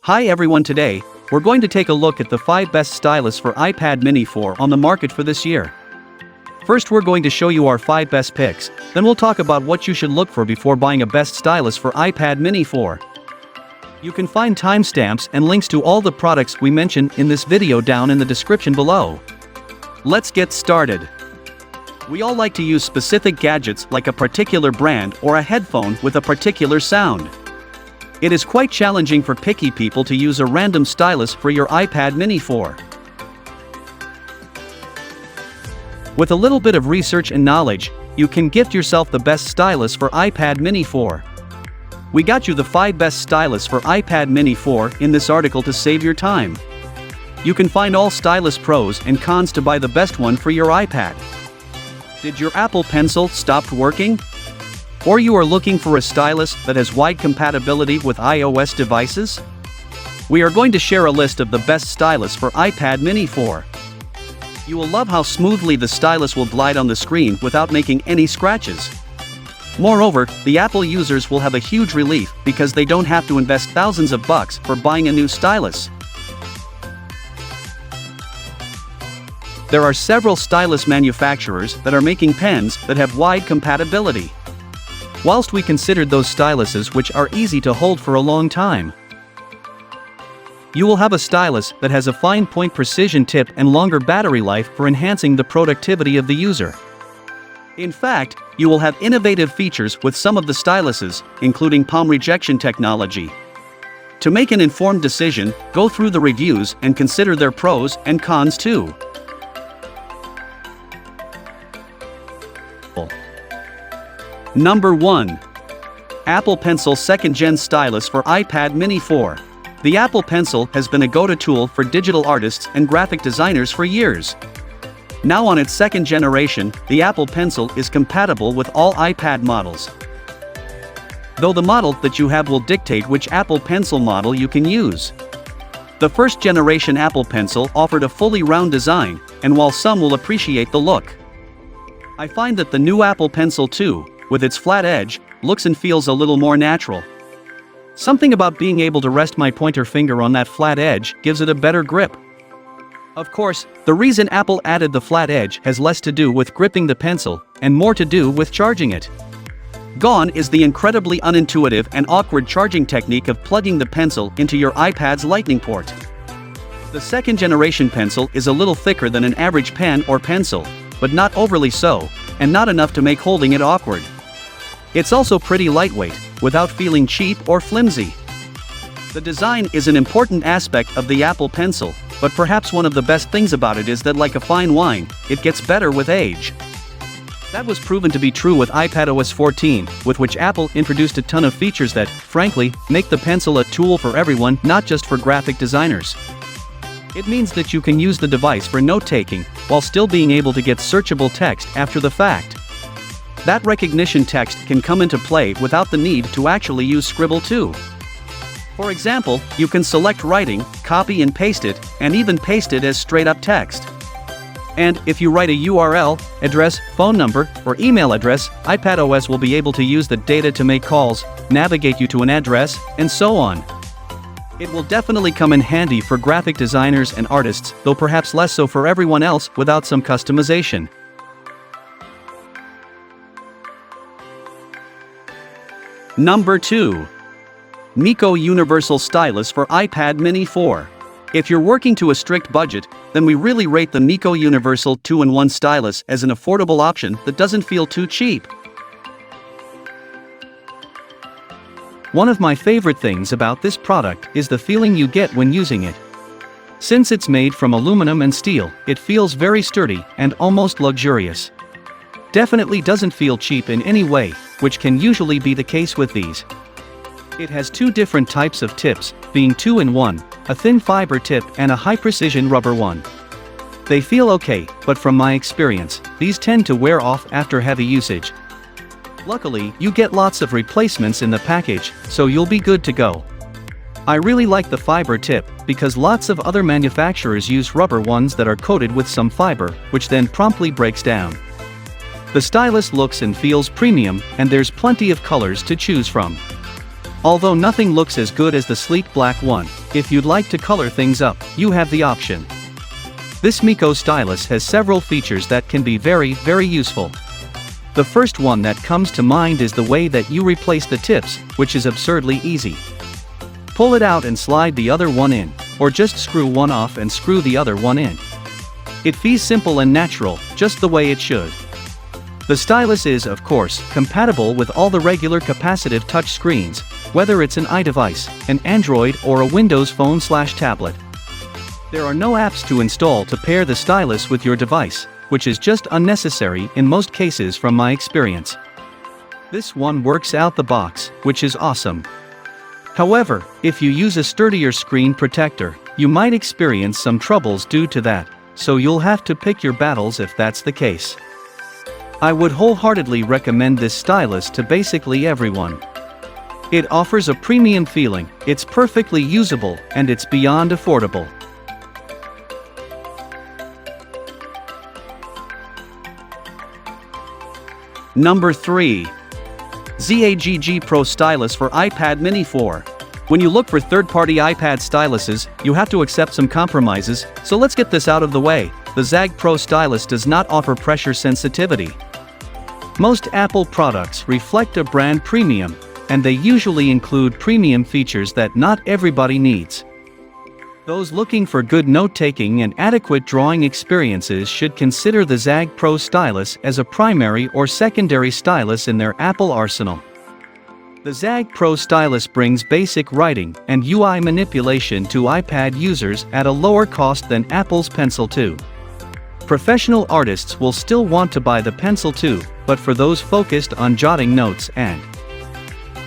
Hi everyone, today, we're going to take a look at the 5 best stylus for iPad Mini 4 on the market for this year. First, we're going to show you our 5 best picks, then we'll talk about what you should look for before buying a best stylus for iPad Mini 4. You can find timestamps and links to all the products we mention in this video down in the description below. Let's get started. We all like to use specific gadgets like a particular brand or a headphone with a particular sound. It is quite challenging for picky people to use a random stylus for your iPad Mini 4. With a little bit of research and knowledge, you can gift yourself the best stylus for iPad Mini 4. We got you the 5 best stylus for iPad Mini 4 in this article to save your time. You can find all stylus pros and cons to buy the best one for your iPad. Did your Apple Pencil stop working? Or you are looking for a stylus that has wide compatibility with iOS devices? We are going to share a list of the best stylus for iPad Mini 4. You will love how smoothly the stylus will glide on the screen without making any scratches. Moreover, the Apple users will have a huge relief because they don't have to invest thousands of bucks for buying a new stylus. There are several stylus manufacturers that are making pens that have wide compatibility. Whilst we considered those styluses which are easy to hold for a long time, you will have a stylus that has a fine point precision tip and longer battery life for enhancing the productivity of the user. In fact, you will have innovative features with some of the styluses, including palm rejection technology. To make an informed decision, go through the reviews and consider their pros and cons too. Number 1. Apple Pencil 2nd Gen Stylus for iPad Mini 4. The Apple Pencil has been a go-to tool for digital artists and graphic designers for years. Now on its 2nd generation, the Apple Pencil is compatible with all iPad models. Though the model that you have will dictate which Apple Pencil model you can use. The 1st generation Apple Pencil offered a fully round design, and while some will appreciate the look, I find that the new Apple Pencil 2, with its flat edge, looks and feels a little more natural. Something about being able to rest my pointer finger on that flat edge gives it a better grip. Of course, the reason Apple added the flat edge has less to do with gripping the pencil, and more to do with charging it. Gone is the incredibly unintuitive and awkward charging technique of plugging the pencil into your iPad's lightning port. The 2nd generation pencil is a little thicker than an average pen or pencil, but not overly so, and not enough to make holding it awkward. It's also pretty lightweight, without feeling cheap or flimsy. The design is an important aspect of the Apple Pencil, but perhaps one of the best things about it is that, like a fine wine, it gets better with age. That was proven to be true with iPadOS 14, with which Apple introduced a ton of features that, frankly, make the pencil a tool for everyone, not just for graphic designers. It means that you can use the device for note-taking, while still being able to get searchable text after the fact. That recognition text can come into play without the need to actually use Scribble too. For example, you can select writing, copy and paste it, and even paste it as straight-up text. And if you write a URL, address, phone number, or email address, iPadOS will be able to use the data to make calls, navigate you to an address, and so on. It will definitely come in handy for graphic designers and artists, though perhaps less so for everyone else without some customization. Number 2. Mikko Universal Stylus for iPad Mini 4. If you're working to a strict budget, then we really rate the Mikko Universal 2-in-1 Stylus as an affordable option that doesn't feel too cheap. One of my favorite things about this product is the feeling you get when using it. Since it's made from aluminum and steel, it feels very sturdy and almost luxurious. Definitely doesn't feel cheap in any way, which can usually be the case with these. It has 2 different types of tips, being 2-in-1, a thin fiber tip and a high-precision rubber one. They feel okay, but from my experience, these tend to wear off after heavy usage. Luckily, you get lots of replacements in the package, so you'll be good to go. I really like the fiber tip, because lots of other manufacturers use rubber ones that are coated with some fiber, which then promptly breaks down. The stylus looks and feels premium, and there's plenty of colors to choose from. Although nothing looks as good as the sleek black one, if you'd like to color things up, you have the option. This Mikko stylus has several features that can be very useful. The first one that comes to mind is the way that you replace the tips, which is absurdly easy. Pull it out and slide the other one in, or just screw one off and screw the other one in. It feels simple and natural, just the way it should. The stylus is, of course, compatible with all the regular capacitive touch screens, whether it's an iDevice, an Android or a Windows phone/tablet. There are no apps to install to pair the stylus with your device, which is just unnecessary in most cases from my experience. This one works out the box, which is awesome. However, if you use a sturdier screen protector, you might experience some troubles due to that, so you'll have to pick your battles if that's the case. I would wholeheartedly recommend this stylus to basically everyone. It offers a premium feeling, it's perfectly usable, and it's beyond affordable. Number 3. Zagg Pro Stylus for iPad Mini 4. When you look for third-party iPad styluses, you have to accept some compromises, so let's get this out of the way. The Zagg Pro Stylus does not offer pressure sensitivity. Most Apple products reflect a brand premium, and they usually include premium features that not everybody needs. Those looking for good note-taking and adequate drawing experiences should consider the Zagg Pro Stylus as a primary or secondary stylus in their Apple arsenal. The Zagg Pro Stylus brings basic writing and UI manipulation to iPad users at a lower cost than Apple's Pencil 2. Professional artists will still want to buy the Pencil 2, but for those focused on jotting notes and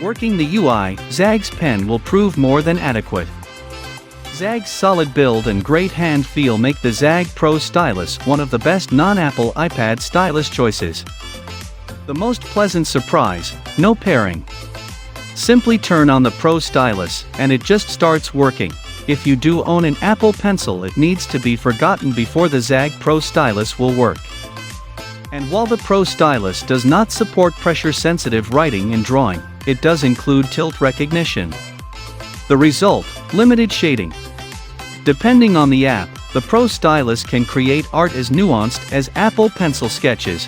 working the UI, Zagg's pen will prove more than adequate. Zagg's solid build and great hand feel make the Zagg Pro Stylus one of the best non-Apple iPad stylus choices. The most pleasant surprise: no pairing. Simply turn on the Pro Stylus, and it just starts working. If you do own an Apple Pencil, it needs to be forgotten before the Zagg Pro Stylus will work. And while the Pro Stylus does not support pressure-sensitive writing and drawing, it does include tilt recognition. The result: limited shading. Depending on the app, the Pro Stylus can create art as nuanced as Apple Pencil sketches.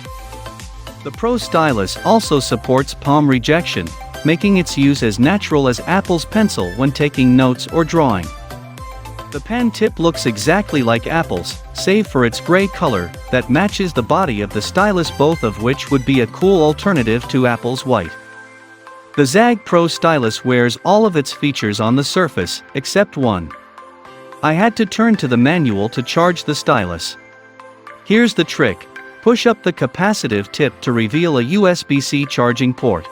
The Pro Stylus also supports palm rejection, making its use as natural as Apple's Pencil when taking notes or drawing. The pen tip looks exactly like Apple's, save for its gray color that matches the body of the stylus, both of which would be a cool alternative to Apple's white. The Zagg Pro Stylus wears all of its features on the surface, except one. I had to turn to the manual to charge the stylus. Here's the trick: push up the capacitive tip to reveal a USB-C charging port.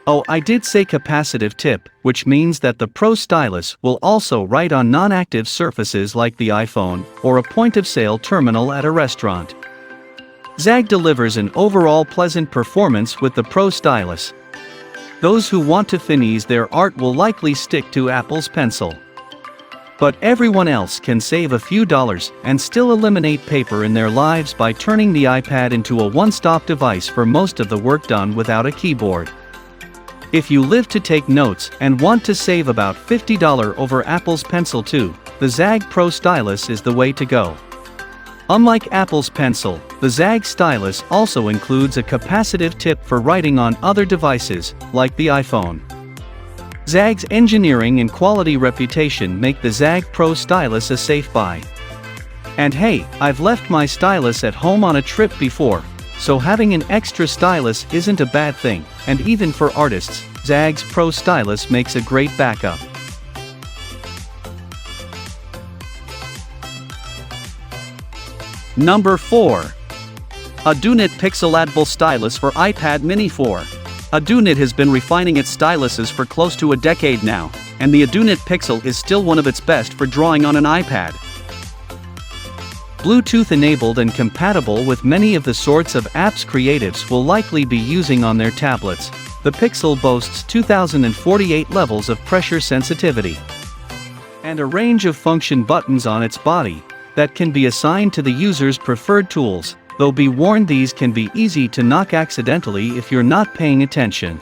Oh, I did say capacitive tip, which means that the Pro Stylus will also write on non-active surfaces like the iPhone or a point-of-sale terminal at a restaurant. Zagg delivers an overall pleasant performance with the Pro Stylus. Those who want to finesse their art will likely stick to Apple's Pencil. But everyone else can save a few dollars and still eliminate paper in their lives by turning the iPad into a one-stop device for most of the work done without a keyboard. If you live to take notes and want to save about $50 over Apple's Pencil 2, the Zagg Pro Stylus is the way to go. Unlike Apple's Pencil, the Zagg Stylus also includes a capacitive tip for writing on other devices, like the iPhone. Zagg's engineering and quality reputation make the Zagg Pro Stylus a safe buy. And hey, I've left my stylus at home on a trip before, so having an extra stylus isn't a bad thing, and even for artists, Zagg's Pro Stylus makes a great backup. Number 4. Adonit Pixelatable Stylus for iPad Mini 4. Adonit has been refining its styluses for close to a decade now, and the Adonit Pixel is still one of its best for drawing on an iPad. Bluetooth enabled and compatible with many of the sorts of apps creatives will likely be using on their tablets, the Pixel boasts 2048 levels of pressure sensitivity and a range of function buttons on its body that can be assigned to the user's preferred tools, though be warned, these can be easy to knock accidentally if you're not paying attention.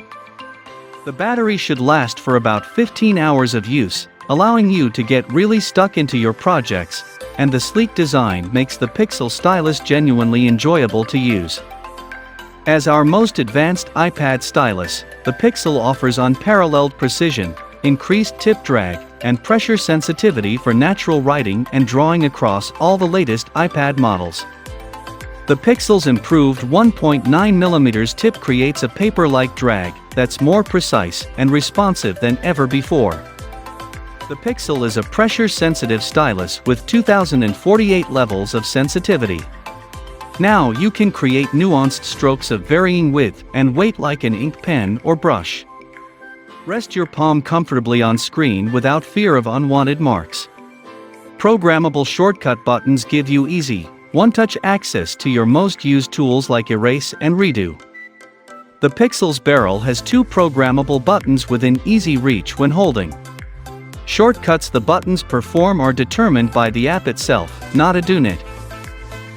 The battery should last for about 15 hours of use, allowing you to get really stuck into your projects, and the sleek design makes the Pixel stylus genuinely enjoyable to use. As our most advanced iPad stylus, the Pixel offers unparalleled precision, increased tip drag, and pressure sensitivity for natural writing and drawing across all the latest iPad models. The Pixel's improved 1.9mm tip creates a paper-like drag that's more precise and responsive than ever before. The Pixel is a pressure-sensitive stylus with 2048 levels of sensitivity. Now you can create nuanced strokes of varying width and weight like an ink pen or brush. Rest your palm comfortably on screen without fear of unwanted marks. Programmable shortcut buttons give you easy, one-touch access to your most used tools like Erase and Redo. The Pixel's barrel has 2 programmable buttons within easy reach when holding. Shortcuts the buttons perform are determined by the app itself, not Adonit.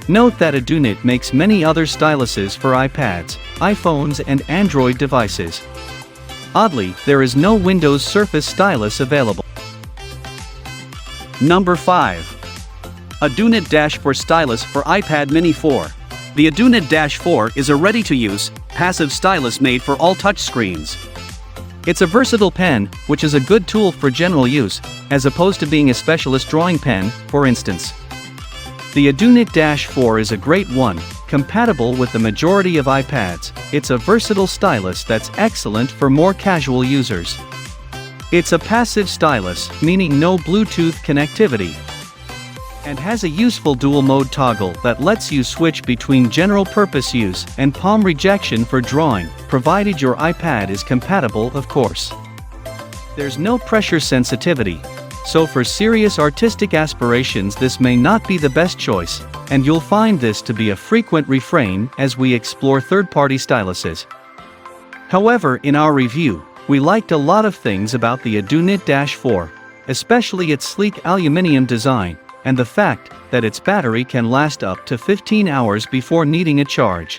Note that Adonit makes many other styluses for iPads, iPhones and Android devices. Oddly, there is no Windows Surface stylus available. Number 5. Adonit Dash 4 Stylus for iPad Mini 4. The Adonit Dash 4 is a ready-to-use, passive stylus made for all touchscreens. It's a versatile pen, which is a good tool for general use, as opposed to being a specialist drawing pen, for instance. The Adonit Dash 4 is a great one, compatible with the majority of iPads. It's a versatile stylus that's excellent for more casual users. It's a passive stylus, meaning no Bluetooth connectivity, and has a useful dual-mode toggle that lets you switch between general-purpose use and palm rejection for drawing, provided your iPad is compatible, of course. There's no pressure sensitivity, so for serious artistic aspirations this may not be the best choice, and you'll find this to be a frequent refrain as we explore third-party styluses. However, in our review, we liked a lot of things about the Adonit Dash 4, especially its sleek aluminum design, and the fact that its battery can last up to 15 hours before needing a charge.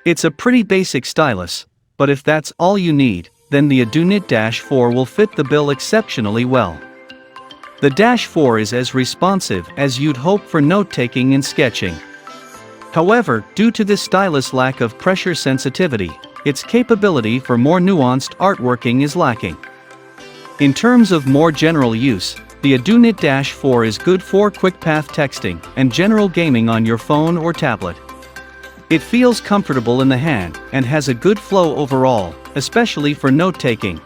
It's a pretty basic stylus, but if that's all you need, then the Adonit Dash 4 will fit the bill exceptionally well. The Dash 4 is as responsive as you'd hope for note-taking and sketching. However, due to this stylus' lack of pressure sensitivity, its capability for more nuanced artworking is lacking. In terms of more general use, the Adonit Dash 4 is good for quick-path texting and general gaming on your phone or tablet. It feels comfortable in the hand and has a good flow overall, especially for note-taking,